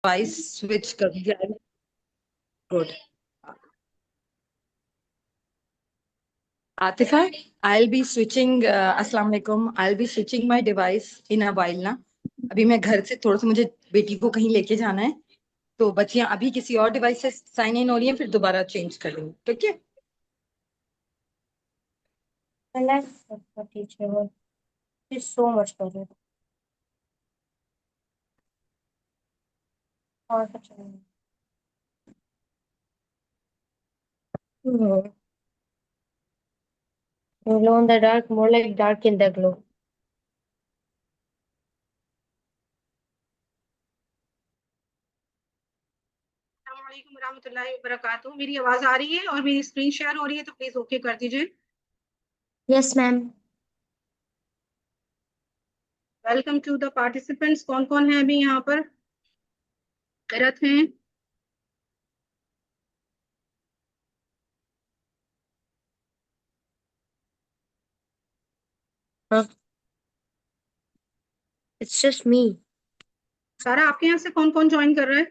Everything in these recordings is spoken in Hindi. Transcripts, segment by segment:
डिवाइस स्विच कर दिया। Good. Atifa, I'll be switching अस्सलाम वालेकुम। I'll be switching my device in a while ना। अभी मैं घर से थोड़ा सा, मुझे बेटी को कहीं लेके जाना है, तो बच्चियां अभी किसी और डिवाइस से साइन इन हो रही हैं, फिर दोबारा चेंज कर लेंगे, ठीक है? Teacher, she's so much better. और कुछ नहीं। Glow in the dark, more like dark in the glow. अस्सलामुअलैकुम वरहमतुल्लाहि वबरकातुहू। मेरी आवाज आ रही है और मेरी स्क्रीन शेयर हो रही है, तो प्लीज ओके कर दीजिए। Yes, ma'am. Welcome to the participants. कौन कौन है अभी यहाँ पर? किरत हैं, Huh? It's just me. सारा आपके यहाँ से कौन कौन ज्वाइन कर रहा है?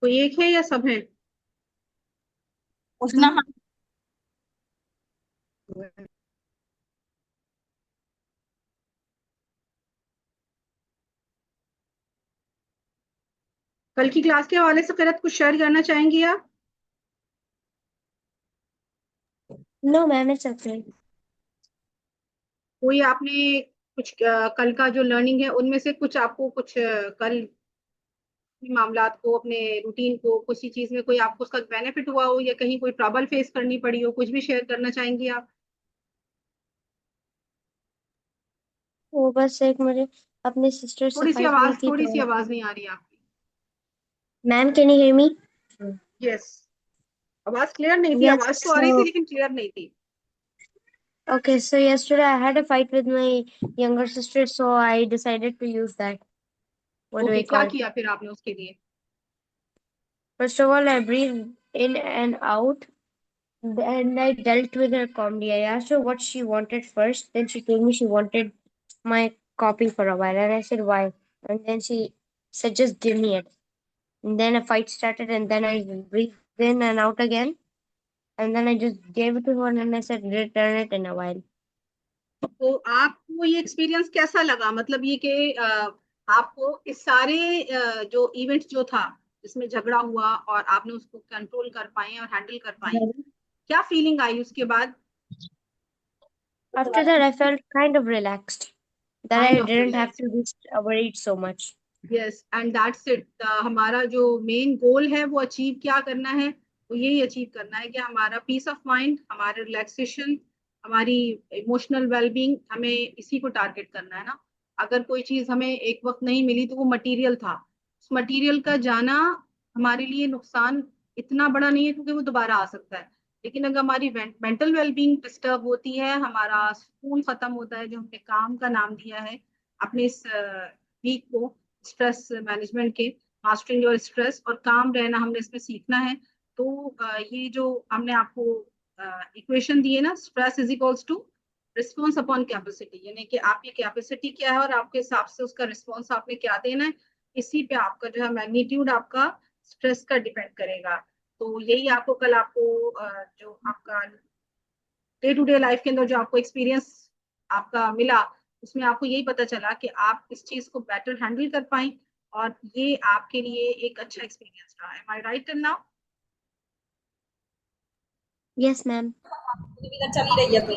कोई एक है या सब है? उसना कल की क्लास के हवाले से किरत कुछ शेयर करना चाहेंगी आप? No, ma'am, it's okay. कोई आपने कुछ कल का जो लर्निंग है उनमें से कुछ आपको कुछ कल मामलात को, अपने रूटीन को, किसी चीज में कोई आपको उसका बेनिफिट हुआ हो या कहीं कोई ट्रबल फेस करनी पड़ी हो, कुछ भी शेयर करना चाहेंगी आप? वो बस एक मुझे अपने सिस्टर से फाइट हुई थी थोड़ी सी तो। आवाज नहीं आ रही आपकी। Ma'am, can you hear me? Yes, आवाज क्लियर नहीं थी। Yes, आवाज तो आ रही थी so लेकिन क्लियर नहीं थी। okay, so yesterday I had a fight with my younger sister, so I decided to use that. What do okay, we क्या call? किया फिर आपने उसके लिए? First of all, I breathed in and out. Then I dealt with her calmly. I asked her what she wanted first. Then she told me she wanted my copy for a while. And I said, why? And then she said, just give me it. And then a fight started. And then I breathed in and out again. And then I just gave it to her. And I said, return it in a while. तो आपको ये एक्सपीरियंस कैसा लगा? मतलब ये कि आपको इस सारे जो इवेंट जो था जिसमें झगड़ा हुआ और आपने उसको कंट्रोल कर पाए और हैंडल कर पाई, क्या फीलिंग आई उसके बाद? After that, I felt kind of relaxed that kind I of didn't have relax. to be worried so much. Yes, and that's it. हमारा जो मेन गोल है वो अचीव क्या करना है? वो यही अचीव करना है कि हमारा पीस ऑफ माइंड, हमारा रिलैक्सेशन, हमारी इमोशनल वेलबींग, हमें इसी को टारगेट करना है ना। अगर कोई चीज हमें एक वक्त नहीं मिली तो वो मटेरियल था, उस मटेरियल का जाना हमारे लिए नुकसान इतना बड़ा नहीं है क्योंकि वो दोबारा आ सकता है। लेकिन अगर हमारी मेंटल वेलबींग डिस्टर्ब होती है, हमारा सुकून खत्म होता है, जो हमने काम का नाम दिया है अपने इस वीक को, स्ट्रेस मैनेजमेंट के, मास्टरिंग योर स्ट्रेस और काम रहना हमने इसमें सीखना है। तो ये जो हमने आपको इक्वेशन दी है ना, stress is equals to response upon capacity, यानी कि आपकी कैपेसिटी क्या है और आपके हिसाब से उसका रिस्पॉन्स आपने क्या देना है, इसी पे आपका जो है मैग्नीट्यूड आपका स्ट्रेस का डिपेंड करेगा। तो यही आपको कल आपको जो आपका डे टू डे लाइफ के अंदर जो आपको एक्सपीरियंस आपका मिला, उसमें आपको यही पता चला कि आप इस चीज को बेटर हैंडल कर पाए और ये आपके लिए एक अच्छा एक्सपीरियंस रहा। एम आई राइट नाउ? Yes, ma'am. चली रही है तो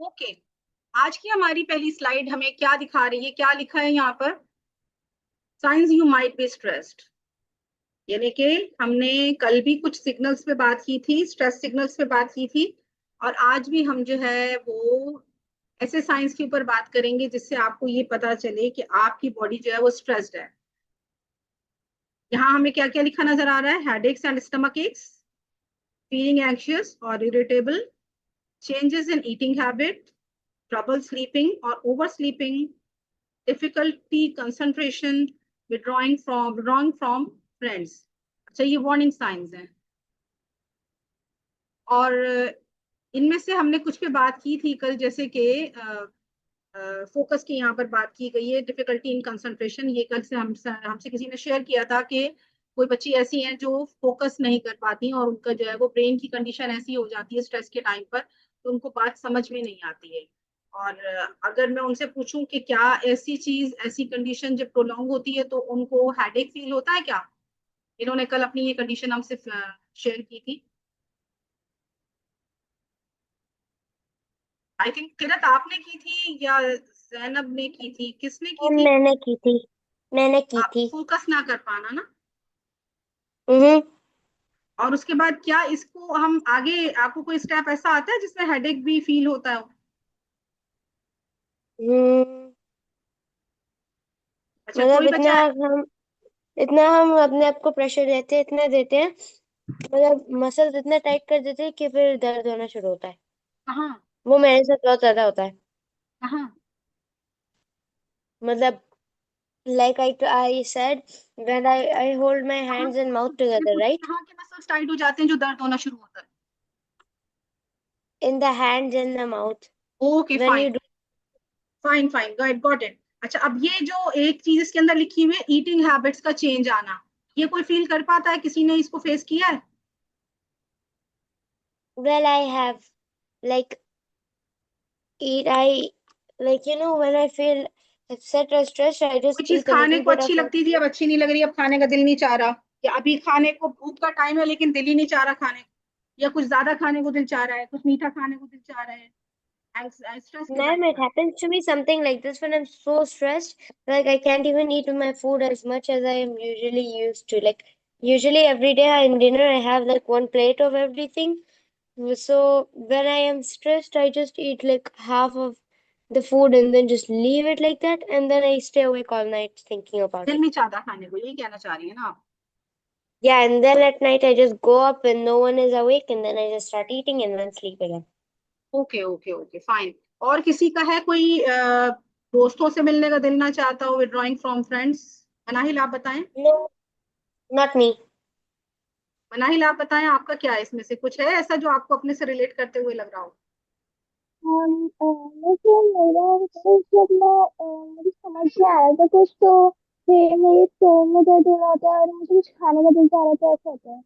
ओके, आज की हमारी पहली स्लाइड हमें क्या दिखा रही है? क्या लिखा है यहाँ पर? Science you might be stressed. यानी कि हमने कल भी कुछ सिग्नल्स पे बात की थी, स्ट्रेस सिग्नल्स पे बात की थी, और आज भी हम जो है वो ऐसे साइंस के ऊपर बात करेंगे जिससे आपको ये पता चले कि आपकी बॉडी जो है वो स्ट्रेस्ड है। यहाँ हमें क्या क्या लिखा नजर आ रहा है? Headaches and stomach aches, feeling anxious और irritable, changes in eating habit, trouble sleeping और over sleeping, difficulty concentration, withdrawing from friends, अच्छा, ये वार्निंग साइंस हैं। और इनमें से हमने कुछ पे बात की थी कल, जैसे कि फोकस की यहाँ पर बात की गई है, डिफिकल्टी इन कंसंट्रेशन। ये कल से हमसे किसी ने शेयर किया था कि कोई बच्ची ऐसी हैं जो फोकस नहीं कर पाती हैं और उनका जो है वो ब्रेन की कंडीशन ऐसी हो जाती है स्ट्रेस के टाइम पर, तो उनको बात समझ में नहीं आती है। और अगर मैं उनसे पूछूं कि क्या ऐसी चीज, ऐसी कंडीशन जब प्रोलॉन्ग होती है तो उनको हेडेक फील होता है क्या? इन्होंने कल अपनी ये कंडीशन हमसे शेयर की थी। आई थिंक किरत आपने की थी या जैनब ने की थी, किसने की थी? मैंने की थी, मैंने की आप थी। फोकस ना कर पाना ना। हम्म। और उसके बाद क्या इसको हम आगे, आपको कोई स्टेप ऐसा आता है जिसमें हेडेक भी फील होता है? हम्म, अच्छा, मतलब कोई इतना बच्चा। हम इतना हम अपने आप को प्रेशर देते हैं, इतना देते हैं, मतलब मसल्स इतना टाइट कर देते हैं कि फिर दर्द होना शुरू होता है। कहाँ? वो मेरे साथ बहुत ज्यादा होता है। कहाँ? मतलब like I said, when I hold my कहाँ hands के and mouth मसल्स, मैं together, पूछ रही right? हूँ, कहाँ के मसल्स टाइट हो जाते हैं जो दर्द होना शुरू होता है? In the hands and the mouth. Okay, When fine you do, fine fine, got it. अच्छा, अब ये जो एक चीज इसके अंदर लिखी हुई है, ईटिंग हैबिट्स का चेंज आना, ये कोई फील कर पाता है? किसी ने इसको फेस किया है? well, I have like eat, I like, when I feel upset or stressed, I कोई just चीज eat a खाने little को bit अच्छी of लगती थी, अब अच्छी नहीं लग रही, अब खाने का दिल नहीं चाह रहा, या अभी खाने को भूख का टाइम है लेकिन दिल ही नहीं चाह रहा खाने को, या कुछ ज्यादा खाने को दिल चाह रहा है, कुछ मीठा खाने को दिल चाह रहा है स्ट्रेस के Ma'am, टाइम it पर? happens to me something like this when I'm so stressed. Like I can't even eat my food as much as I am usually used to. Like usually every day in dinner I have like one plate of everything. So when I am stressed, I just eat like half of the food and then just leave it like that, and then I stay awake all night thinking about दिल it. नहीं चाहता खाने को, यही कहना चाह रही है ना आप? Yeah, and then at night I just go up when no one is awake, and then I just start eating and then sleep again. Okay okay okay, fine. और किसी का है कोई दोस्तों से मिलने का दिल ना चाहता हो, विड्रॉइंग फ्रॉम फ्रेंड्स? मनाहिल आप बताएं। No, not me. मनाहिल आप बताएं, आपका क्या है? इसमें से कुछ है ऐसा जो आपको अपने से रिलेट करते हुए लग रहा हो? वैसे मेरा तो जब मैं मुझे समझ में आ रहा था कुछ, तो फिर मेरे सर में दर्द हो रहा था और मुझे कुछ खाने का दिल चाह रहा था, ऐसा होता है।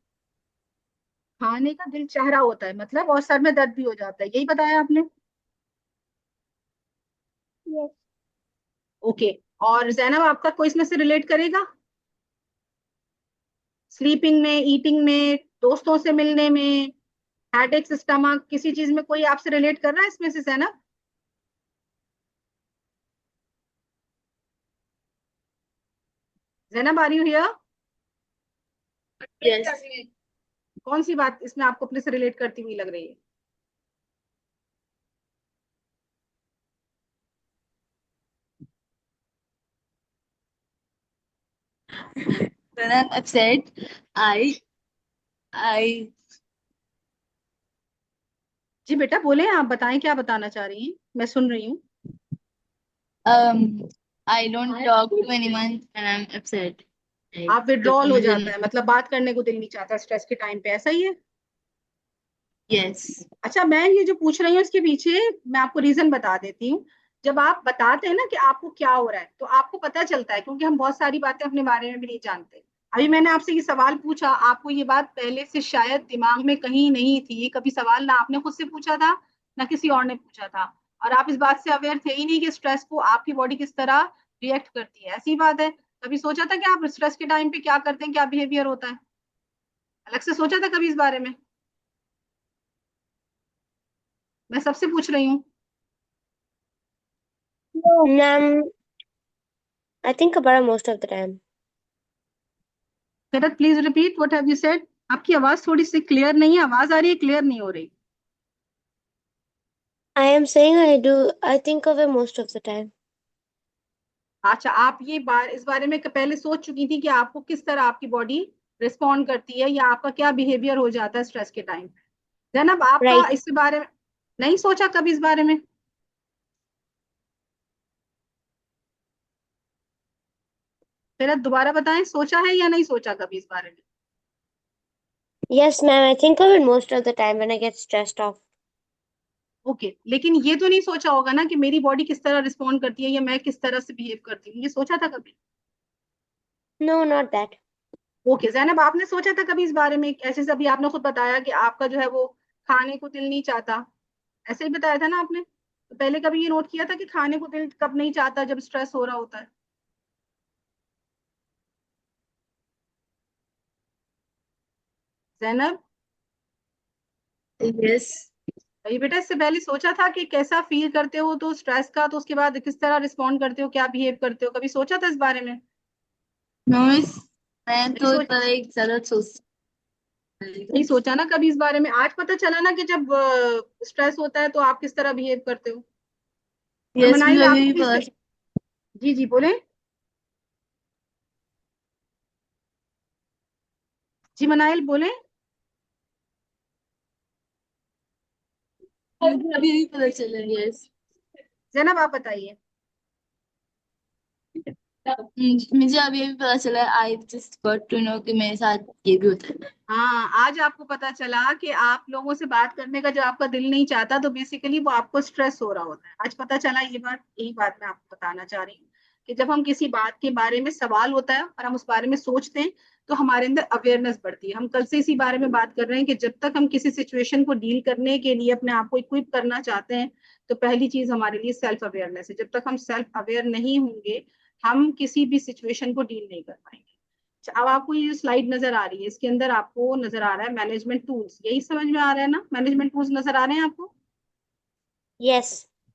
खाने का दिल चाह रहा होता है मतलब, और सर में दर्द भी हो जाता है, यही बताया आपने? यस। ओके। और जैनब आपका कोई इसमें से रिलेट करेगा? स्लीपिंग में, ईटिंग में, दोस्तों से मिलने में, हेडेक, स्टमक, किसी चीज में कोई आपसे रिलेट कर रहा है इसमें से जैनब? जैनब, आ रही हो हियर? Yes. कौन सी बात इसमें आपको अपने से रिलेट करती हुई लग रही है? When I'm upset, I जी बेटा बोले, आप बताएं क्या बताना चाह रही हैं, मैं सुन रही हूँ। um I don't talk to anyone when I'm upset. Like, आप जब विड्रॉल हो मुझे जाता है मतलब बात करने को दिल नहीं चाहता स्ट्रेस के टाइम पे, ऐसा ही है? yes. अच्छा, मैं ये जो पूछ रही हूँ इसके पीछे मैं आपको रीजन बता देती हूँ। जब आप बताते हैं ना कि आपको क्या हो रहा है, तो आपको पता चलता है, क्योंकि हम बहुत सारी बातें अपने बारे में भी नहीं जानते। अभी मैंने आपसे ये सवाल पूछा, आपको ये बात पहले से शायद दिमाग में कहीं नहीं थी, ये कभी सवाल ना आपने खुद से पूछा था ना किसी और ने पूछा था, और आप इस बात से अवेयर थे ही नहीं कि स्ट्रेस को आपकी बॉडी किस तरह रिएक्ट करती है। ऐसी बात है, कभी सोचा था कि आप स्ट्रेस के टाइम पे क्या करते हैं, क्या बिहेवियर होता है? अलग से सोचा था कभी इस बारे में? मैं सबसे पूछ रही हूँ। No. I think about it most of the time. Sharad, please repeat, what have you said? आपकी आवाज थोड़ी सी क्लियर नहीं है, आवाज आ रही है, क्लियर नहीं हो रही। I am saying I think of it most of the time. अच्छा, आप ये इस बारे में पहले सोच चुकी थी कि आपको किस तरह आपकी बॉडी रिस्पॉन्ड करती है, या आपका क्या बिहेवियर हो जाता है स्ट्रेस के टाइम पे? जैनब, आपका Right. इस बारे में नहीं सोचा कभी इस बारे में? फिर दोबारा बताएं, सोचा है या नहीं सोचा कभी इस बारे में? Yes, ma'am. I think of it most of the time when I get stressed off. Okay, लेकिन ये तो नहीं सोचा होगा ना कि मेरी बॉडी किस तरह रिस्पॉन्ड करती है या मैं किस तरह से बिहेव करती हूँ, ये सोचा था कभी? No, not that. Okay Zainab, आपने सोचा था कभी इस बारे में? ऐसे से अभी आपने खुद बताया कि आपका जो है वो खाने को दिल नहीं चाहता, ऐसे ही बताया था ना आपने, तो पहले कभी ये नोट किया था कि खाने को दिल कब नहीं चाहता? जब स्ट्रेस हो रहा होता है। ज़ैनब, यस। ये बेटा इससे पहले सोचा था कि कैसा फील करते हो तो स्ट्रेस का, तो उसके बाद किस तरह रिस्पॉन्ड करते हो, क्या बिहेव करते हो, कभी सोचा था इस बारे में? नो मिस, मैं नहीं तो सोच इतना एक ज्यादा सोच नहीं सोचा ना कभी इस बारे में? आज पता चला ना कि जब स्ट्रेस होता है तो आप किस तरह बिहेव करते हो। और यस, मनाइल मुझे अभी आपको भी किस, पता जी जी बोले, जी मनाइल बोले। मुझे अभी भी पता चला। यस, जैनब आप बताइए। मुझे अभी भी पता चला। I just got to know कि मेरे साथ ये भी होता है। हाँ, आज आपको पता चला कि आप लोगों से बात करने का जब आपका दिल नहीं चाहता तो बेसिकली वो आपको स्ट्रेस हो रहा होता है। आज पता चला ये बात, यही बात मैं आपको बताना चाह रही हूँ कि जब हम किसी बात के बारे में सवाल होता है और हम उस बारे में सोचते हैं तो हमारे अंदर अवेयरनेस बढ़ती है। हम कल से इसी बारे में बात कर रहे हैं कि जब तक हम किसी सिचुएशन को डील करने के लिए अपने आप को इक्विप करना चाहते हैं तो पहली चीज हमारे लिए सेल्फ अवेयरनेस है। जब तक हम सेल्फ अवेयर नहीं होंगे हम किसी भी सिचुएशन को डील नहीं कर पाएंगे। अब आपको ये जो स्लाइड नजर आ रही है इसके अंदर आपको नजर आ रहा है मैनेजमेंट टूल्स, यही समझ में आ रहा है ना? मैनेजमेंट टूल्स नजर आ रहे हैं आपको? Yes.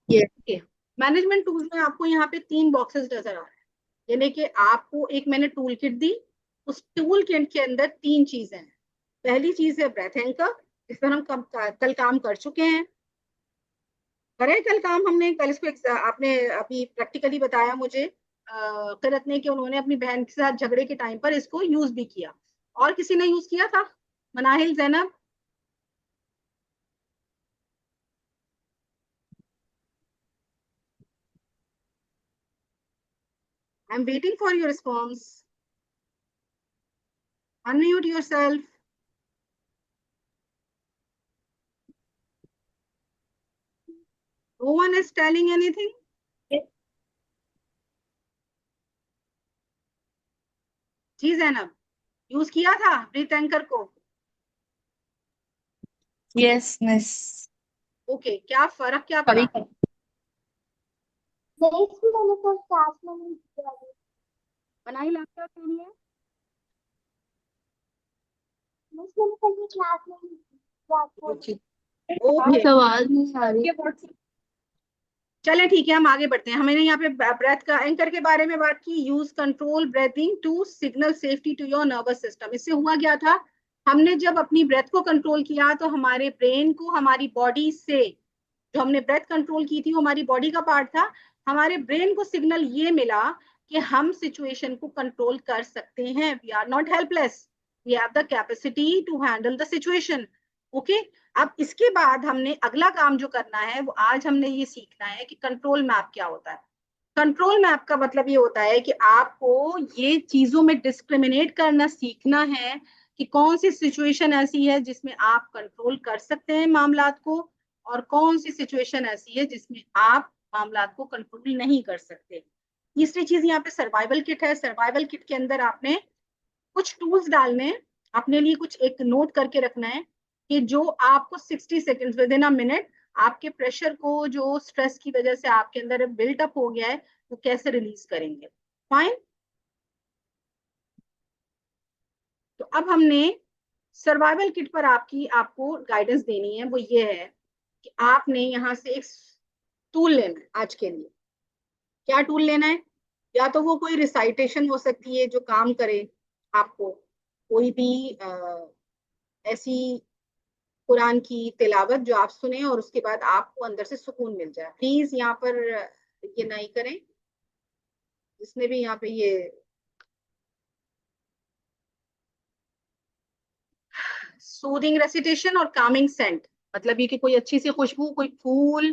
ओके, मैनेजमेंट टूल्स में आपको यहाँ पे 3 बॉक्सेस नजर आ रहे हैं, यानी कि आपको एक मैंने टूल किट दी, उस टूल किट के अंदर 3 चीजें हैं। पहली चीज है ब्रेथ एंकर, इस पर हम कल काम कर चुके हैं। करें कल काम हमने, कल इसको आपने अभी प्रैक्टिकली बताया मुझे किरत ने कि उन्होंने अपनी बहन के साथ झगड़े के टाइम पर इसको यूज भी किया। और किसी ने यूज किया था? Manahil, Zainab? I am waiting for your response. Unmute yourself. No one is telling anything. जी जैनब, यूज किया था ब्रीथ एंकर को? Yes miss. ओके, क्या फर्क क्या कभी पड़ा? नहीं मैंने तो क्लास में नहीं किया है। मनाहिल आप क्या कह रही है? मिस मैंने कल क्लास में नहीं किया आपको। ओके, आवाज नहीं आ रही। चलें ठीक है, हम आगे बढ़ते हैं। हमने यहाँ पे ब्रेथ का एंकर के बारे में बात की। Use control breathing to signal safety to your nervous system. इससे हुआ क्या था, हमने जब अपनी ब्रेथ को कंट्रोल किया तो हमारे ब्रेन को हमारी बॉडी से, जो हमने ब्रेथ कंट्रोल की थी वो हमारी बॉडी का पार्ट था, हमारे ब्रेन को सिग्नल ये मिला कि हम सिचुएशन को कंट्रोल कर सकते हैं। We are not helpless, we have the capacity to handle the situation. Okay, अब इसके बाद हमने अगला काम जो करना है वो आज हमने ये सीखना है कि कंट्रोल मैप क्या होता है। कंट्रोल मैप का मतलब ये होता है कि आपको ये चीजों में डिस्क्रिमिनेट करना सीखना है कि कौन सी सिचुएशन ऐसी है जिसमें आप कंट्रोल कर सकते हैं मामलात को, और कौन सी सिचुएशन ऐसी है जिसमें आप मामलात को कंट्रोल नहीं कर सकते। तीसरी चीज यहाँ पे सर्वाइवल किट है। सर्वाइवल किट के अंदर आपने कुछ टूल्स डालने हैं, अपने लिए कुछ एक नोट करके रखना है कि जो आपको 60 seconds with in a minute आपके प्रेशर को, जो स्ट्रेस की वजह से आपके अंदर बिल्टअप हो गया है, वो कैसे रिलीज करेंगे। फाइन, तो अब हमने सर्वाइवल किट पर आपको गाइडेंस देनी है। वो ये है कि आपने यहाँ से एक टूल लेना है आज के लिए। क्या टूल लेना है? या तो वो कोई रिसाइटेशन हो सकती है जो काम करे आपको, कोई भी ऐसी कुरान की तिलावत जो आप सुने और उसके बाद आपको अंदर से सुकून मिल जाए। प्लीज यहाँ पर ये नहीं करें, जिसने भी यहाँ पे ये सूदिंग रेसिटेशन और कामिंग सेंट, मतलब ये कि कोई अच्छी सी खुशबू, कोई फूल,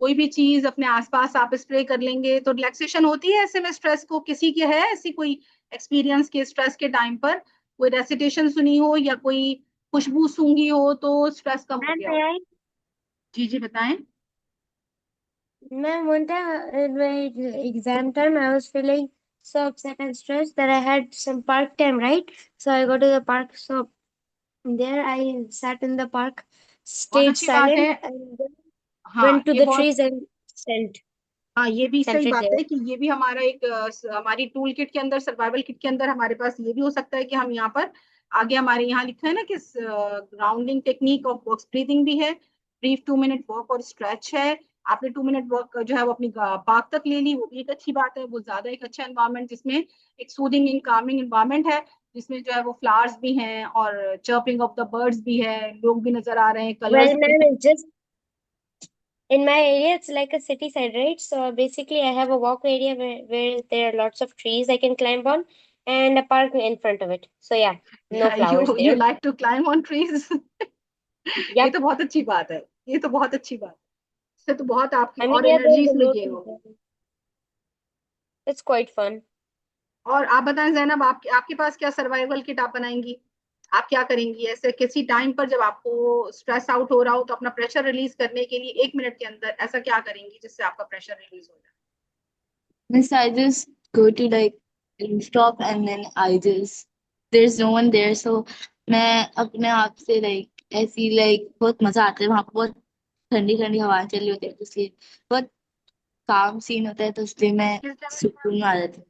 कोई भी चीज अपने आसपास आप स्प्रे कर लेंगे तो रिलैक्सेशन होती है। ऐसे में स्ट्रेस को, किसी के है ऐसी कोई एक्सपीरियंस के स्ट्रेस के टाइम पर कोई रेसिटेशन सुनी हो या कोई खुशबू सूंघी हो तो स्ट्रेस कम हो Ma'am, गया may हो। I? जी बताएं। Ma'am, one time in my exam time, I was feeling so upset and stressed that I had some park time, right? So I go to the park. So there I sat in the park, बहुत stayed अच्छी बात है। silent, and then हाँ went to ये the बहुत, trees and हाँ ये भी सही scented बात there. है कि ये भी हमारा एक हमारी टूल किट के अंदर, सर्वाइवल किट के अंदर हमारे पास ये भी हो सकता है कि हम यहाँ पर आगे, हमारे यहाँ लिखा है ना कि grounding technique of box breathing भी है, ब्रीफ 2 मिनट वॉक और स्ट्रेच है। आपने 2 मिनट वॉक जो है वो अपनी पार्क तक ले ली, वो भी एक अच्छी बात है। वो ज्यादा एक अच्छा एनवायरनमेंट जिसमें एक सूदिंग एंड कामिंग एनवायरनमेंट है, जिसमें जो है वो फ्लावर्स भी हैं और चर्पिंग ऑफ द बर्ड्स भी है, लोग भी नजर आ रहे हैं, Well, कलर्स भी ma'am, हैं। it's just in my area, it's like a city side, right? So basically, I have a walk area where there are lots of trees I can climb on and a park in front of it. So yeah, no flowers you there. Like to climb on trees. ये Yep. तो बहुत अच्छी बात है, ये तो बहुत अच्छी बात है। इससे तो बहुत आपकी I mean, और yeah, there's एनर्जीज a में lot गेन of होगी। them. It's quite fun. और आप बताएं जैनब, आपके पास क्या सर्वाइवल किट आप बनाएंगी? आप क्या करेंगी ऐसे किसी टाइम पर जब आपको स्ट्रेस आउट हो रहा हो, तो अपना प्रेशर रिलीज करने के लिए 1 मिनट के अंदर ऐसा क्या करेंगी जिससे आपका प्रेशर रिलीज हो जाए? Miss, I just go to like rooftop and then I just there's no one there, so मैं अपने आप से like ऐसी like बहुत मजा आता है वहां पर, बहुत ठंडी ठंडी हवा चल रही होती है, तो इसलिए बहुत काम सीन होता है, तो इसलिए मैं किस जगह पे सुकून में आ जाती हूँ।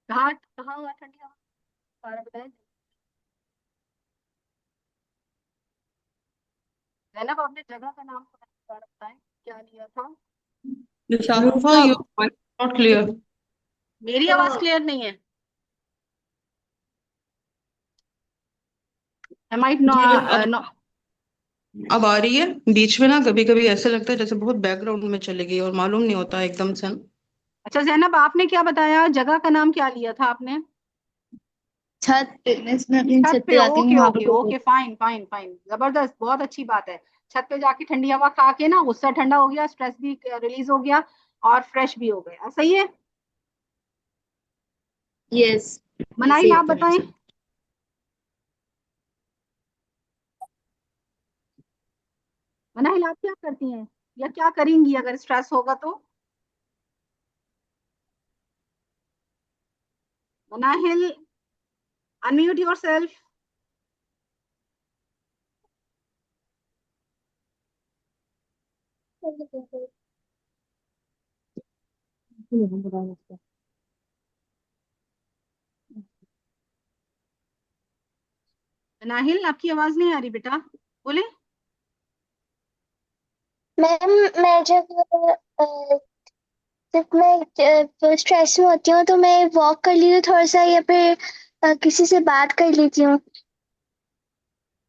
कहाँ कहाँ हुआ ठंडी हवा, सारा बताएं। जैनब आपने जगह का नाम थोड़ा बताएं, क्या लिया था? Sharufa, your Rooftop. voice is not clear. मेरी आवाज क्लियर नहीं है? आई माइट जी नॉट। अब आ रही है। बीच में ना कभी कभी ऐसे लगता है जैसे बहुत बैकग्राउंड में चली गई और मालूम नहीं होता एकदम से ना। अच्छा जैनब, आपने क्या बताया, जगह का नाम क्या लिया था आपने? छत पे मैं अपनी छत छत पे पे, जाती हूँ, ओके वहां ओके पर ओके, फाइन फाइन फाइन, जबरदस्त, बहुत अच्छी बात है। छत पे जाके ठंडी हवा खा के ना, गुस्सा ठंडा हो गया, स्ट्रेस भी रिलीज हो गया और फ्रेश भी हो गया, सही है। यस ऐसे मनाइल ही आप होता है मेरे बताएं। साथ। मनाइल आप क्या करती हैं या क्या करेंगी अगर स्ट्रेस होगा तो? Manahil, unmute yourself. मनाहिल आपकी आवाज नहीं आ रही बेटा, बोले। मैम मैं जब मैं स्ट्रेस में होती हूँ तो मैं वॉक कर लेती हूँ थोड़ा सा, या फिर किसी से बात कर लेती हूँ।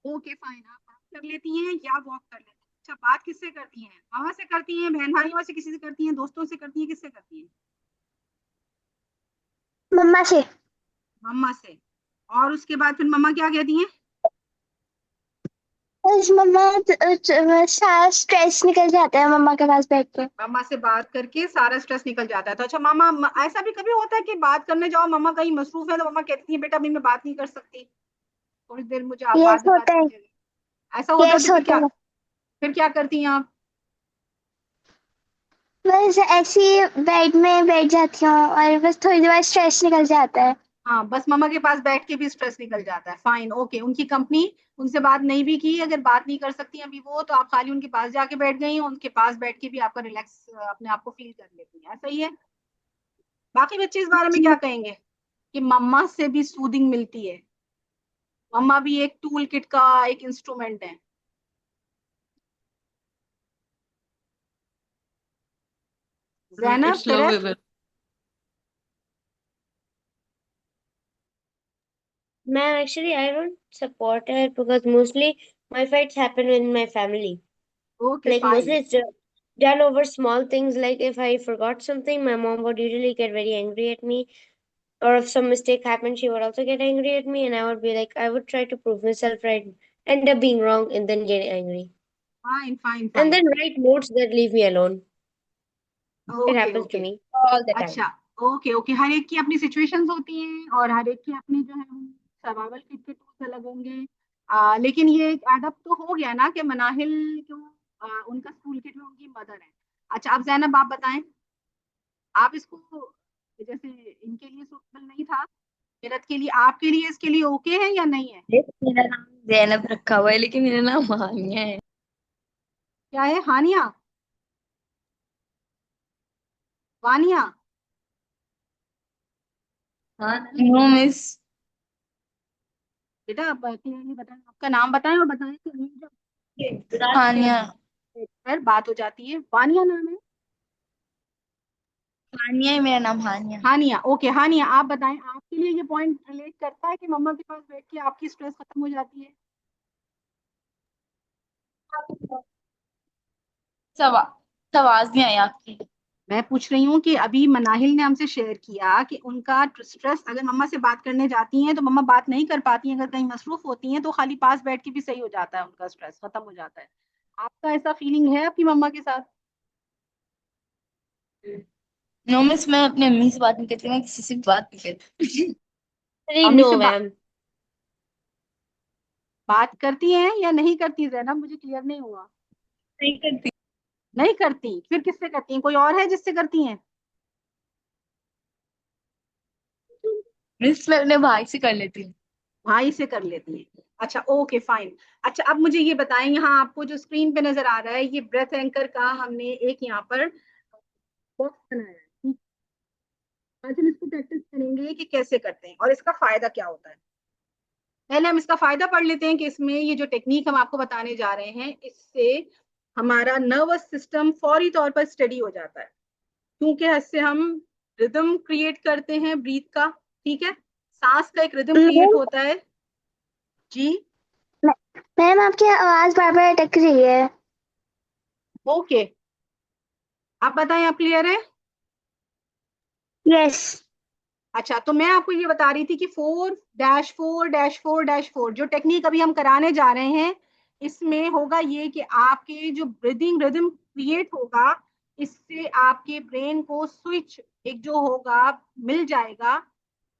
ओके फाइन, आप बात कर लेती हैं या वॉक कर लेती हैं? अच्छा, बात किससे करती हैं? मामा से करती हैं, बहन भाइयों से, किसी से करती हैं, दोस्तों से करती हैं, किससे करती हैं? मम्मा से। मम्मा से। और उसके बाद फिर मम्मा क्या कहती हैं? बस मम्मा सारा स्ट्रेस निकल जाता है मम्मा के पास बैठ के। मम्मा से बात करके सारा स्ट्रेस निकल जाता है। तो अच्छा ऐसा भी कभी होता है कि बात करने जाओ, मम्मा कहीं मसरूफ है, तो मम्मा कहती है बेटा अभी मैं बात नहीं कर सकती, थोड़ी देर मुझे आप यस बाद में बात होता है। कीजिएगा, ऐसा होता है तो यस होता है। फिर क्या करती हैं आप? बस ऐसे ही बेड में बैठ जाती हूँ और बस थोड़ी देर बाद स्ट्रेस निकल जाता है। हाँ, बस मम्मा के पास बैठ के भी स्ट्रेस निकल जाता है, फाइन ओके। उनकी कंपनी, उनसे बात नहीं भी की, अगर बात नहीं कर सकती अभी वो, तो आप खाली उनके पास जाके बैठ गई, उनके पास बैठ के भी आपका रिलैक्स अपने आप को फील कर लेती हैं, ऐसा ही है। बाकी बच्चे इस बारे में क्या कहेंगे कि मम्मा से भी सूदिंग मिलती है, मम्मा भी एक टूल किट का एक इंस्ट्रूमेंट है। Zainab It's correct? lovable. Ma'am, actually, I don't support it because mostly my fights happen in my family. Okay Like, fine. mostly it's done over small things. Like, if I forgot something, my mom would usually get very angry at me. Or if some mistake happened, she would also get angry at me. And I would be like, I would try to prove myself right, end up being wrong, and then get angry. Fine fine And fine. then write notes that leave me alone. It okay happens to okay, me all the time. अच्छा ओके ओके, हर एक की अपनी सिचुएशंस होती हैं और हर एक की अपनी जो है सर्वाइवल किट के टूल्स अलग होंगे। लेकिन ये एक एडअप तो हो गया ना कि मनाहिल जो उनका स्कूल किट में उनकी मदर है। अच्छा, अब जैनब आप बताएं, आप इसको, जैसे इनके लिए सूटेबल नहीं था मेरठ के लिए, आपके लिए इसके लिए ओके है या नहीं है? मेरा नाम जैनब रखा हुआ है लेकिन मेरा नाम हानिया है। क्या है? हानिया? वानिया? हाँ नो मिस। बेटा आप क्लियरली बताएं, आपका नाम बताएं और बताएं कि ये जो हानिया। फिर बात हो जाती है। वानिया नाम है? हानिया है मेरा नाम, हानिया। हानिया, ओके। हानिया आप बताएं, आपके लिए ये पॉइंट रिलेट करता है कि मम्मा के पास बैठ के आपकी स्ट्रेस खत्म हो जाती है? सवा आवाज नहीं आई आपकी। मैं पूछ रही हूँ कि अभी मनाहिल ने हमसे शेयर किया कि उनका स्ट्रेस, अगर मम्मा से बात करने जाती हैं तो मम्मा बात नहीं कर पाती हैं, अगर कहीं मसरूफ होती हैं तो खाली पास बैठ के भी सही हो जाता है, उनका स्ट्रेस खत्म हो जाता है। आपका ऐसा फीलिंग है आपकी मम्मा के साथ? नो मिस, मैं अपनी अम्मी से बात नहीं करती, मैं किसी से भी बात नहीं करती। Actually, मम्मी no, से ma'am. बात करती हैं या नहीं करती जैनब? मुझे क्लियर नहीं हुआ। नहीं करती नहीं करती, फिर किससे करती हैं? कोई और है जिससे करती हैं? मिस, मैं अपने भाई से कर लेती हूँ। भाई से कर लेती हैं। अच्छा ओके फाइन। अच्छा अब मुझे ये बताएं, यहाँ आपको जो स्क्रीन पे नजर आ रहा है ये ब्रेथ एंकर का हमने एक यहाँ पर बॉक्स बनाया है, ठीक? आज हम इसको प्रैक्टिस करेंगे कि कैसे करते हैं और इसका फायदा क्या होता है। पहले हम इसका फायदा पढ़ लेते हैं कि इसमें ये जो टेक्निक हम आपको बताने जा रहे हैं इससे हमारा नर्वस सिस्टम फौरी तौर पर स्टडी हो जाता है, क्योंकि इससे हम रिदम क्रिएट करते हैं ब्रीथ का। ठीक है, सांस का एक रिदम क्रिएट मैम होता है। जी मैम आपकी आवाज बार बार अटक रही है। ओके, आप बताएं, आप क्लियर है? यस। अच्छा, तो मैं आपको ये बता रही थी कि 4-4-4-4 जो टेक्निक अभी हम कराने जा रहे हैं इसमें होगा ये कि आपके जो ब्रीदिंग रिदम क्रिएट होगा इससे आपके ब्रेन को स्विच एक जो होगा मिल जाएगा,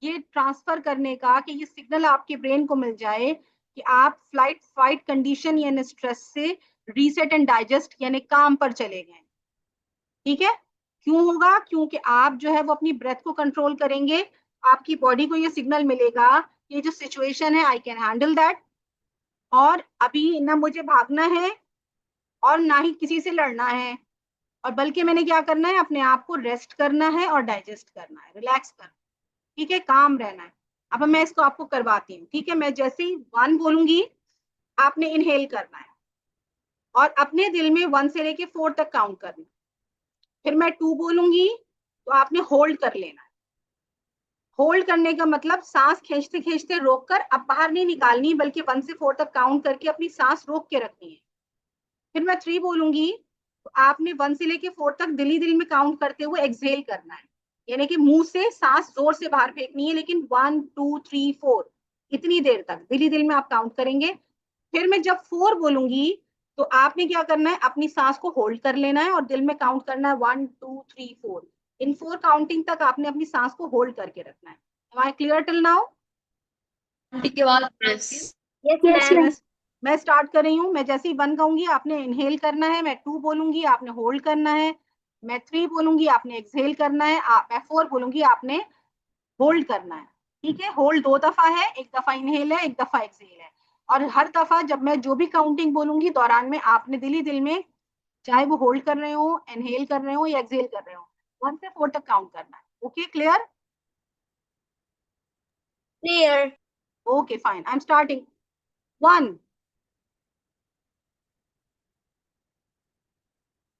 ये ट्रांसफर करने का, कि ये सिग्नल आपके ब्रेन को मिल जाए कि आप फ्लाइट फाइट कंडीशन यानी स्ट्रेस से रीसेट एंड डाइजेस्ट यानी काम पर चले गए। ठीक है, क्यों होगा? क्योंकि आप जो है वो अपनी ब्रेथ को कंट्रोल करेंगे, आपकी बॉडी को ये सिग्नल मिलेगा, ये जो सिचुएशन है आई कैन हैंडल दैट, और अभी ना मुझे भागना है और ना ही किसी से लड़ना है, और बल्कि मैंने क्या करना है, अपने आप को रेस्ट करना है और डाइजेस्ट करना है, रिलैक्स करना है। ठीक है, काम रहना है। अब मैं इसको आपको करवाती हूँ। ठीक है, मैं जैसे ही 1 बोलूंगी आपने इनहेल करना है और अपने दिल में 1 से लेके 4 तक काउंट करना है। फिर मैं 2 बोलूंगी तो आपने होल्ड कर लेना है। होल्ड करने का मतलब सांस खींचते खींचते रोक कर अब बाहर नहीं निकालनी, बल्कि 1 से 4 तक काउंट करके अपनी सांस रोक के रखनी है। फिर मैं 3 बोलूंगी तो आपने 1 से लेके 4 तक दिल में काउंट करते हुए एक्सहेल करना है, यानी कि मुंह से सांस जोर से बाहर फेंकनी है, लेकिन 1 2 3 4 इतनी देर तक दिल में आप काउंट करेंगे। फिर मैं जब 4 बोलूंगी तो आपने क्या करना है, अपनी सांस को होल्ड कर लेना है और दिल में काउंट करना है 1 2 3 4। इन 4 काउंटिंग तक आपने अपनी सांस को होल्ड करके रखना है। Am I clear till now? Aunty के बाद press. Yes, yes ma'am. Ma'am. मैं स्टार्ट कर रही हूँ। मैं जैसे ही 1 कहूंगी आपने इनहेल करना है, मैं 2 बोलूंगी आपने होल्ड करना है, मैं 3 बोलूंगी आपने एक्सहेल करना है, मैं 4 बोलूंगी आपने होल्ड करना है। ठीक है, होल्ड 2 दफा है, एक दफा इनहेल है, एक दफा एक्सहेल है, और हर दफा जब मैं जो भी काउंटिंग बोलूंगी दौरान में आपने दिल में, चाहे वो होल्ड कर रहे हो, इनहेल कर रहे हो या एक्सहेल कर रहे हो, 1 से 4 तक काउंट करना है। Okay clear? Clear. Okay fine, I am starting. 1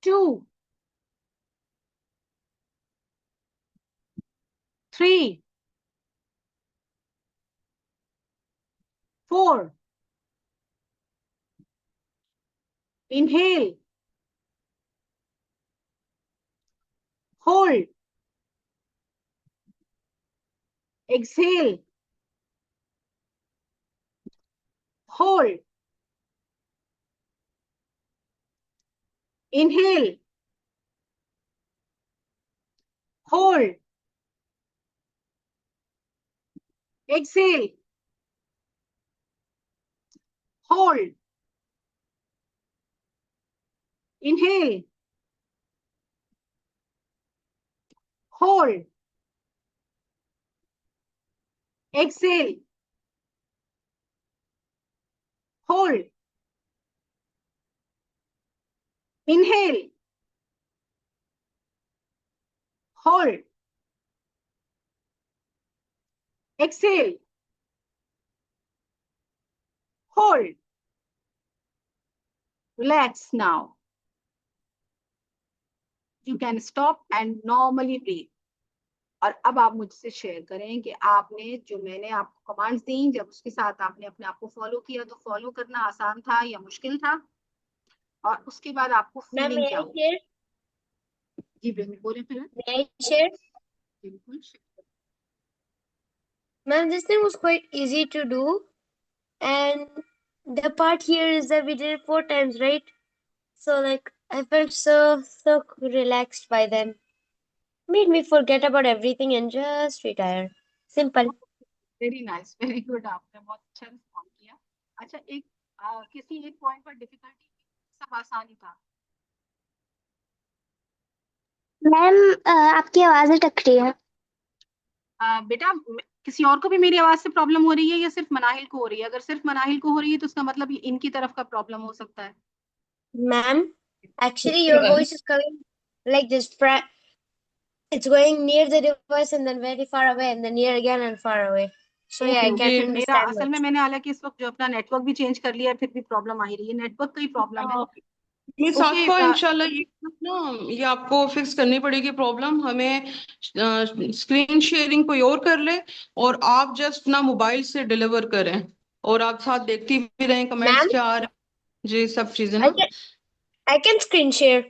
2 3 4 inhale, hold, exhale, hold, inhale, hold, exhale, hold, inhale, hold, exhale, hold, inhale, hold, exhale, hold. Relax now. You can stop and normally breathe. और अब आप मुझसे शेयर करें कि आपने जो मैंने आपको कमांड्स दी, जब उसके साथ आपने अपने आप को फॉलो किया तो फॉलो करना आसान था या मुश्किल था, और उसके बाद आपको Ma'am, फीलिंग may क्या I हुई? share? जी बिल्कुल, बोले फिर। May I share? बिल्कुल। Ma'am, this thing was quite easy to do, and the part here is that we did it 4 times, right? So like I felt so relaxed by then. Made me forget about everything and just retire. Simple. Very nice, very good, आपने बहुत अच्छा रिस्पॉन्ड किया। अच्छा, एक किसी एक पॉइंट पर डिफिकल्टी, सब आसानी था? मैम आपकी आवाज अटक रही है। बेटा, किसी और को भी मेरी आवाज से प्रॉब्लम हो रही है या सिर्फ मनाहिल को हो रही है? अगर सिर्फ मनाहिल को हो रही है तो उसका मतलब ये इनकी तरफ का प्रॉब्लम हो सकता है। Ma'am, actually your voice is coming like this. It's going near the device and then very far away and then near again and far away. So yeah, I okay, can't जी मेरा understand असल में much. मैंने हालांकि इस वक्त जो अपना नेटवर्क भी चेंज कर लिया है, फिर भी प्रॉब्लम आ ही रही है, नेटवर्क का ही प्रॉब्लम है। मिस ओके, आपको इंशाल्लाह ये ना, ये आपको फिक्स करनी पड़ेगी प्रॉब्लम। हमें स्क्रीन शेयरिंग कोई और कर ले और आप जस्ट ना मोबाइल से डिलीवर करें, और आप साथ देखती भी रहें कमेंट्स Ma'am, क्या आ रहे हैं, जी सब चीजें I ना। can I can screen share.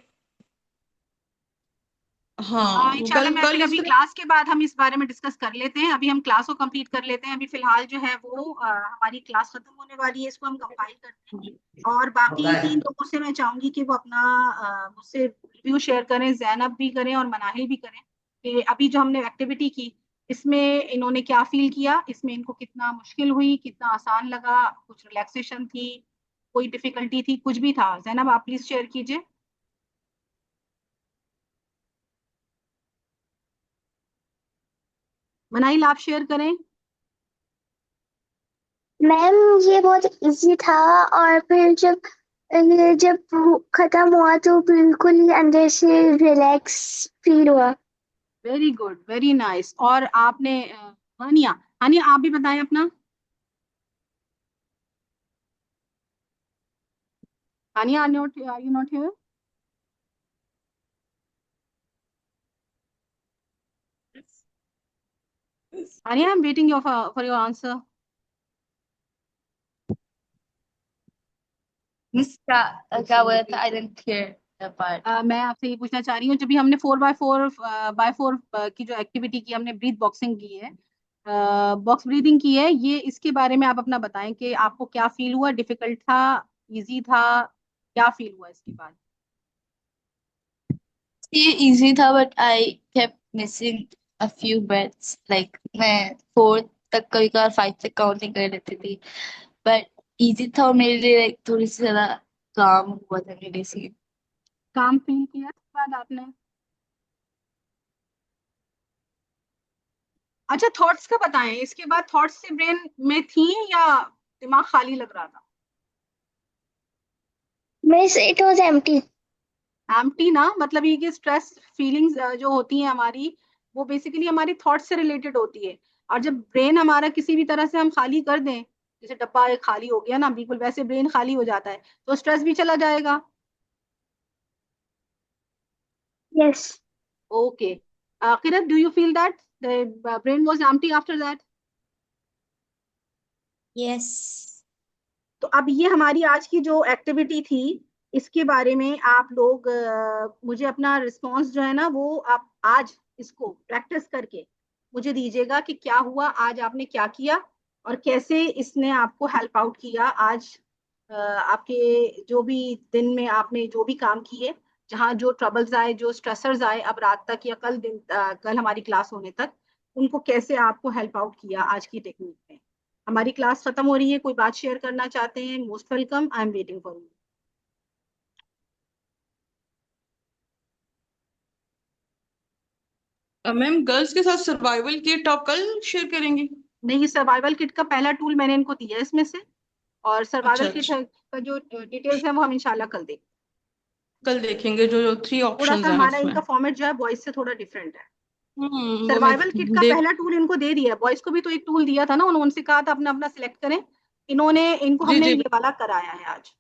हाँ इंशाल्लाह कल मैं कल फिर इस अभी तरह। क्लास के बाद हम इस बारे में डिस्कस कर लेते हैं। अभी हम क्लास को कंप्लीट कर लेते हैं। अभी फिलहाल जो है वो हमारी क्लास खत्म होने वाली है, इसको हम कंपाइल करते हैं, और बाकी 3 लोगों से मैं चाहूंगी कि वो अपना मुझसे रिव्यू शेयर करें, जैनब भी करें और मनाहिल भी करें, कि अभी जो हमने एक्टिविटी की इसमें इन्होंने क्या फील किया, इसमें इनको कितना मुश्किल हुई, कितना आसान लगा, कुछ रिलैक्सेशन थी, कोई डिफिकल्टी थी, कुछ भी था। जैनब, आप प्लीज शेयर कीजिए। मनाहिल, आप शेयर करें। मैम ये बहुत इजी था, और फिर जब खत्म हुआ तो बिल्कुल ही अंदर से रिलैक्स फील हुआ। Very good, very nice. और आपने हानिया, हानिया आप भी बताएं अपना। Haniya, are you not here? Haniya, I am waiting for your answer. Miss क्या बोला था? I didn't hear the part. मैं आपसे ये पूछना चाह रही हूँ, जब भी हमने 4x4 की जो एक्टिविटी की, हमने ब्रीथ बॉक्सिंग की है, बॉक्स ब्रीदिंग की है, ये इसके बारे में आप अपना बताएं कि आपको क्या फील हुआ, डिफिकल्ट था, इजी था, क्या फील हुआ इसके बाद? ये इजी था but I kept missing a few breaths, like मैं 4 तक, कभी कभार 5 तक काउंटिंग कर लेती थी, बट इजी था और मेरे लिए like, थोड़ी सी ज्यादा काम हुआ था मेरे से। काम फील किया इसके बाद आपने? अच्छा, थॉट्स का बताएं, इसके बाद थॉट्स से ब्रेन में थी या दिमाग खाली लग रहा था? Miss it was empty. Empty ना, मतलब ये कि स्ट्रेस फीलिंग्स जो होती हैं हमारी, वो बेसिकली हमारी थॉट से रिलेटेड होती है। और जब ब्रेन हमारा किसी भी तरह से हम खाली कर दें, जैसे डब्बा एक खाली हो गया ना, बिल्कुल वैसे ब्रेन खाली हो जाता है, तो स्ट्रेस भी चला जाएगा। Yes. Okay, Kirat, do you feel that the brain was empty after that? Yes. तो अब ये हमारी आज की जो एक्टिविटी थी, इसके बारे में आप लोग मुझे अपना रिस्पॉन्स जो है ना, वो आप आज इसको प्रैक्टिस करके मुझे दीजिएगा कि क्या हुआ आज, आपने क्या किया और कैसे इसने आपको हेल्प आउट किया आज। आपके जो भी दिन में आपने जो भी काम किए, जहाँ जो ट्रबल्स आए, जो स्ट्रेसर्स आए अब रात तक या कल हमारी क्लास होने तक, उनको कैसे आपको हेल्प आउट किया आज की टेक्निक में। हमारी क्लास खत्म हो रही है, कोई बात शेयर करना चाहते हैं? Most welcome, I am waiting for you. Ma'am girls के साथ सर्वाइवल किट आप कल शेयर करेंगी? नहीं, सर्वाइवल किट का पहला टूल मैंने इनको दिया है इसमें से, और सर्वाइवल अच्छा किट अच्छा, का जो डिटेल्स है वो हम इंशाल्लाह कल देखेंगे। कल देखेंगे जो जो 3 थोड़ा सा ऑप्शंस हैं हमारा उसमें। इनका फॉर्मेट जो है बॉयज से थोड़ा डिफरेंट है। वो मैं सर्वाइवल किट का देख। पहला टूल इनको दे दिया है, बॉयज को भी तो एक टूल दिया था ना, उन्होंने उनसे कहा था अपना अपना सिलेक्ट करें, इनको जी हमने जी। ये वाला कराया है आज।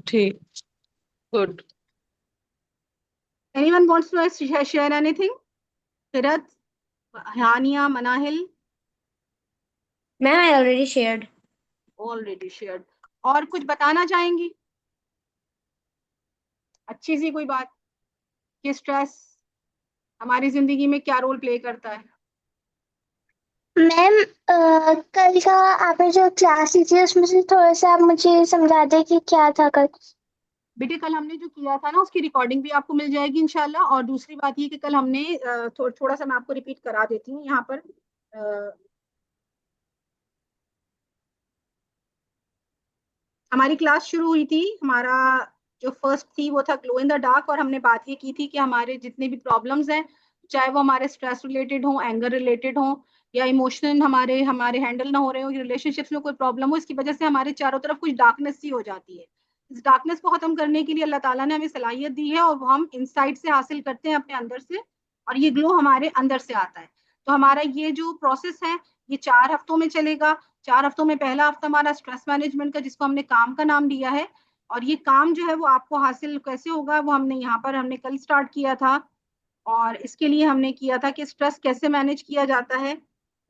ठीक। Good. Anyone wants to share anything? फिरत, Haniya, Manahil? Ma'am, I already shared. Already shared. और कुछ बताना चाहेंगी अच्छी सी कोई बात, कि स्ट्रेस हमारी जिंदगी में क्या रोल प्ले करता है? मैम कल का आपने जो क्लास ली थी उसमें से थोड़ा सा आप मुझे समझा दें कि क्या था कल। बेटे कल हमने जो किया था ना उसकी रिकॉर्डिंग भी आपको मिल जाएगी इंशाल्लाह। और दूसरी बात ये कि कल हमने थोड़ा सा मैं आपको रिपीट करा देती हूँ यहाँ पर। हमारी क्लास शुरू हुई थी, हमारा जो फर्स्ट थी वो था ग्लो इन द डार्क, और हमने बात ये की थी कि हमारे जितने भी प्रॉब्लम्स हैं, चाहे वो हमारे स्ट्रेस रिलेटेड हो, एंगर रिलेटेड हो, या इमोशनल हमारे हमारे हैंडल ना हो रहे हो, रिलेशनशिप्स में कोई प्रॉब्लम हो, इसकी वजह से हमारे चारों तरफ कुछ डार्कनेस सी हो जाती है। इस डार्कनेस को खत्म करने के लिए अल्लाह ताला ने हमें सलाहियत दी है, और वो हम इनसाइड से हासिल करते हैं अपने अंदर से, और ये ग्लो हमारे अंदर से आता है। तो हमारा ये जो प्रोसेस है ये 4 हफ्तों में चलेगा। 4 हफ्तों में पहला हफ्ता हमारा स्ट्रेस मैनेजमेंट का, जिसको हमने काम का नाम दिया है, और ये काम जो है वो आपको हासिल कैसे होगा वो हमने यहाँ पर हमने कल स्टार्ट किया था। और इसके लिए हमने किया था कि स्ट्रेस कैसे मैनेज किया जाता है।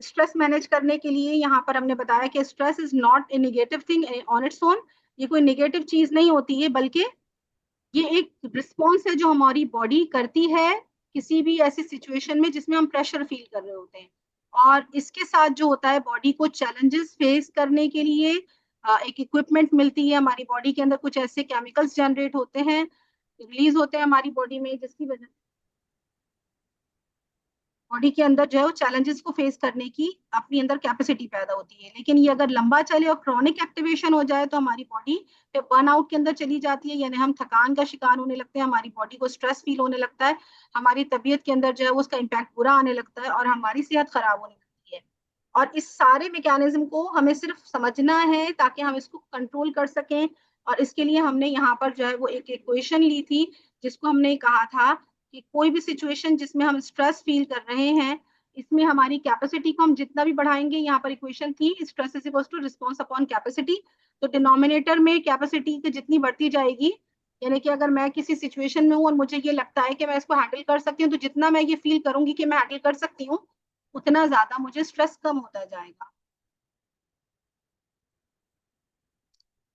स्ट्रेस मैनेज करने के लिए यहाँ पर हमने बताया कि stress is not a negative thing on its own. ये कोई नेगेटिव चीज नहीं होती है, बल्कि ये एक रिस्पॉन्स है जो हमारी बॉडी करती है किसी भी ऐसी सिचुएशन में जिसमें हम प्रेशर फील कर रहे होते हैं। और इसके साथ जो होता है, बॉडी को चैलेंजेस फेस करने के लिए एक इक्विपमेंट मिलती है, हमारी बॉडी के अंदर कुछ ऐसे केमिकल्स जनरेट होते हैं, रिलीज होते हैं हमारी बॉडी में, जिसकी वजह बॉडी के अंदर जो है वो चैलेंजेस को फेस करने की अपनी अंदर कैपेसिटी पैदा होती है। लेकिन ये अगर लंबा चले और क्रॉनिक एक्टिवेशन हो जाए तो हमारी बॉडी बर्नआउट के अंदर चली जाती है, यानी हम थकान का शिकार होने लगते हैं, हमारी बॉडी को स्ट्रेस फील होने लगता है, हमारी तबीयत के अंदर जो है उसका इम्पैक्ट बुरा आने लगता है, और हमारी सेहत खराब होने लगती है। और इस सारे मैकेनिज्म को हमें सिर्फ समझना है ताकि हम इसको कंट्रोल कर सकें। और इसके लिए हमने यहाँ पर जो है वो एक इक्वेशन ली थी, जिसको हमने कहा था कि कोई भी सिचुएशन जिसमें हम स्ट्रेस फील कर रहे हैं, इसमें हमारी कैपेसिटी को हम जितना भी बढ़ाएंगे, यहाँ पर इक्वेशन थी stress is equals to response upon capacity. तो डिनोमिनेटर में कैपेसिटी की जितनी बढ़ती जाएगी, यानी कि अगर मैं किसी सिचुएशन में हूँ और मुझे ये लगता है कि मैं इसको हैंडल कर सकती हूँ, तो जितना मैं ये फील करूंगी कि मैं हैंडल कर सकती हूँ, उतना ज्यादा मुझे स्ट्रेस कम होता जाएगा।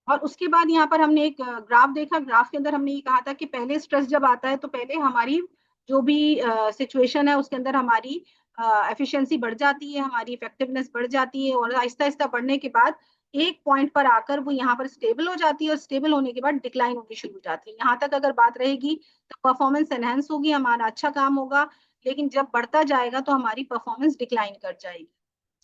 और उसके बाद यहाँ पर हमने एक ग्राफ देखा, ग्राफ के अंदर हमने ये कहा था कि पहले स्ट्रेस जब आता है तो पहले हमारी जो भी सिचुएशन है उसके अंदर हमारी एफिशिएंसी बढ़ जाती है, हमारी इफेक्टिवनेस बढ़ जाती है, और आहिस्ता आहिस्ता बढ़ने के बाद एक पॉइंट पर आकर वो यहाँ पर स्टेबल हो जाती है, और स्टेबल होने के बाद डिक्लाइन होनी शुरू हो जाती है। यहाँ तक अगर बात रहेगी तो परफॉर्मेंस एनहेंस होगी, हमारा अच्छा काम होगा। लेकिन जब बढ़ता जाएगा तो हमारी परफॉर्मेंस डिक्लाइन कर जाएगी।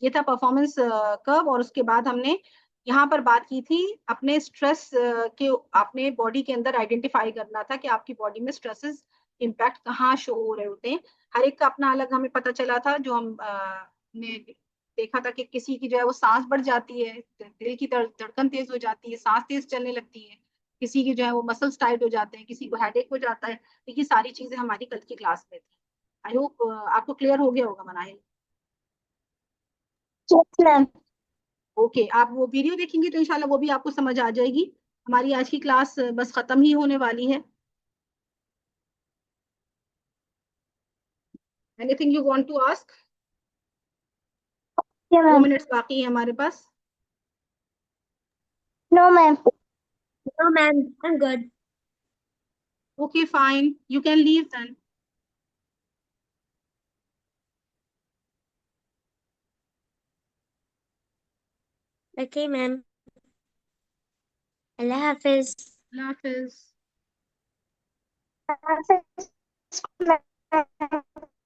ये था परफॉर्मेंस कर्व। और उसके बाद हमने यहाँ पर बात की थी अपने स्ट्रेस के, अपने बॉडी के अंदर आइडेंटिफाई करना था कि आपकी बॉडी में स्ट्रेसेस इम्पैक्ट कहाँ शो हो रहे होते हैं। हर एक का अपना अलग हमें पता चला था। जो हम ने देखा था कि किसी की जो है वो सांस बढ़ जाती है, दिल की धड़कन तेज हो जाती है, सांस तेज चलने लगती है, किसी की जो है वो मसल्स टाइट हो जाते हैं, किसी को हेडेक हो जाता है। तो ये सारी चीजें हमारी कल की क्लास में थी। आई होप आपको क्लियर हो गया होगा मनाहिल। Yes ma'am. ओके, आप वो वीडियो देखेंगे तो इंशाल्लाह वो भी आपको समझ आ जाएगी। हमारी आज की क्लास बस खत्म ही होने वाली है। Anything you want to ask? या 2 मैम। मिनट्स बाकी है हमारे पास। No ma'am. No, ma'am, I'm good. Okay fine, you can leave then. Okay, ma'am. Allah Hafiz. Allah हाफिज। मैम